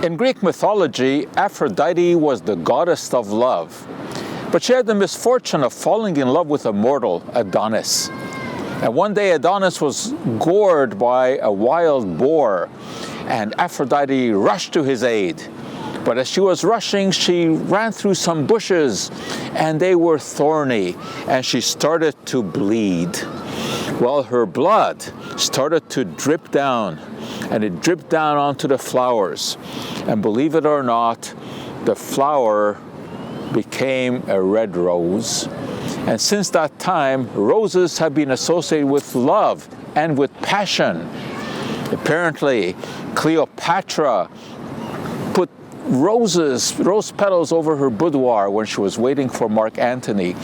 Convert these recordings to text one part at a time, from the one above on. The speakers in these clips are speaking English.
In Greek mythology, Aphrodite was the goddess of love, but she had the misfortune of falling in love with a mortal, Adonis. And one day Adonis was gored by a wild boar, and Aphrodite rushed to his aid. But as she was rushing, she ran through some bushes, and they were thorny, and she started to bleed. Well, her blood started to drip down, and it dripped down onto the flowers. And believe it or not, the flower became a red rose. And since that time, roses have been associated with love and with passion. Apparently, Cleopatra put rose petals over her boudoir when she was waiting for Mark Antony.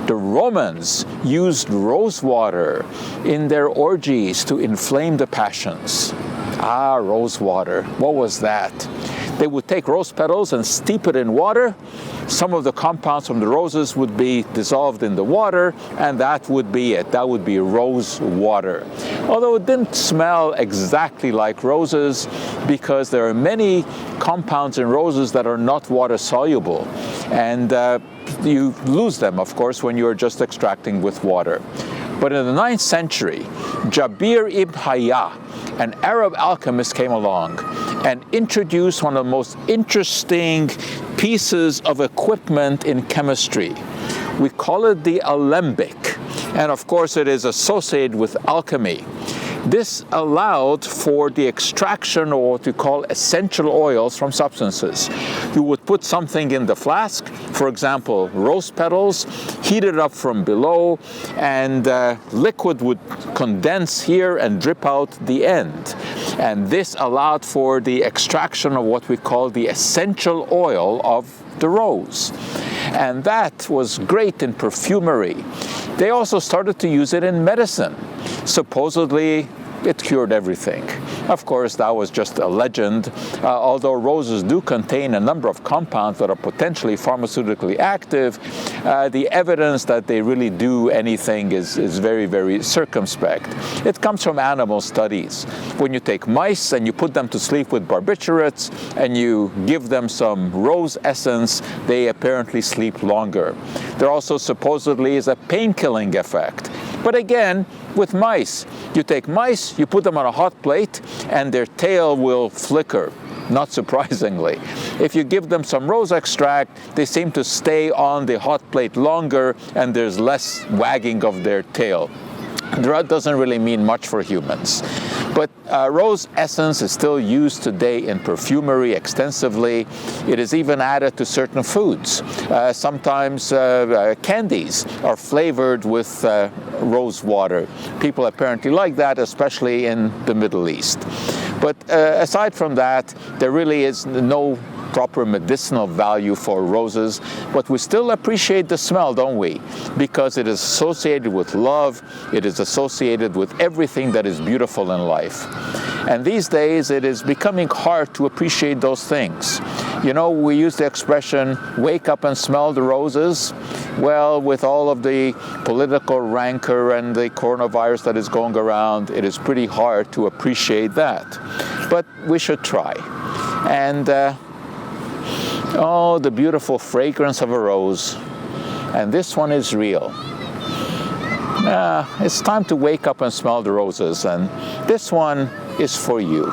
The Romans used rose water in their orgies to inflame the passions. Ah, rose water. What was that? They would take rose petals and steep it in water. Some of the compounds from the roses would be dissolved in the water, and that would be it. That would be rose water. Although it didn't smell exactly like roses, because there are many compounds in roses that are not water soluble. And you lose them, of course, when you're just extracting with water. But in the 9th century, Jabir ibn Hayya, an Arab alchemist, came along and introduced one of the most interesting pieces of equipment in chemistry. We call it the alembic, and of course it is associated with alchemy. This allowed for the extraction of what we call essential oils from substances. You would put something in the flask, for example, rose petals, heat it up from below, and liquid would condense here and drip out the end. And this allowed for the extraction of what we call the essential oil of the rose. And that was great in perfumery. They also started to use it in medicine. Supposedly, it cured everything. Of course, that was just a legend, although roses do contain a number of compounds that are potentially pharmaceutically active. The evidence that they really do anything is very, very circumspect. It comes from animal studies. When you take mice and you put them to sleep with barbiturates and you give them some rose essence, they apparently sleep longer. There also supposedly is a pain-killing effect. But again, with mice, you take mice, you put them on a hot plate, and their tail will flicker, not surprisingly. If you give them some rose extract, they seem to stay on the hot plate longer, and there's less wagging of their tail. That doesn't really mean much for humans. But rose essence is still used today in perfumery extensively. It is even added to certain foods. Sometimes candies are flavored with rose water. People apparently like that, especially in the Middle East. But aside from that, there really is no proper medicinal value for roses, but we still appreciate the smell, don't we? Because it is associated with love, it is associated with everything that is beautiful in life. And these days, it is becoming hard to appreciate those things. You know, we use the expression, wake up and smell the roses. Well, with all of the political rancor and the coronavirus that is going around, it is pretty hard to appreciate that. But we should try. And oh, the beautiful fragrance of a rose. And this one is real. It's time to wake up and smell the roses, and this one is for you.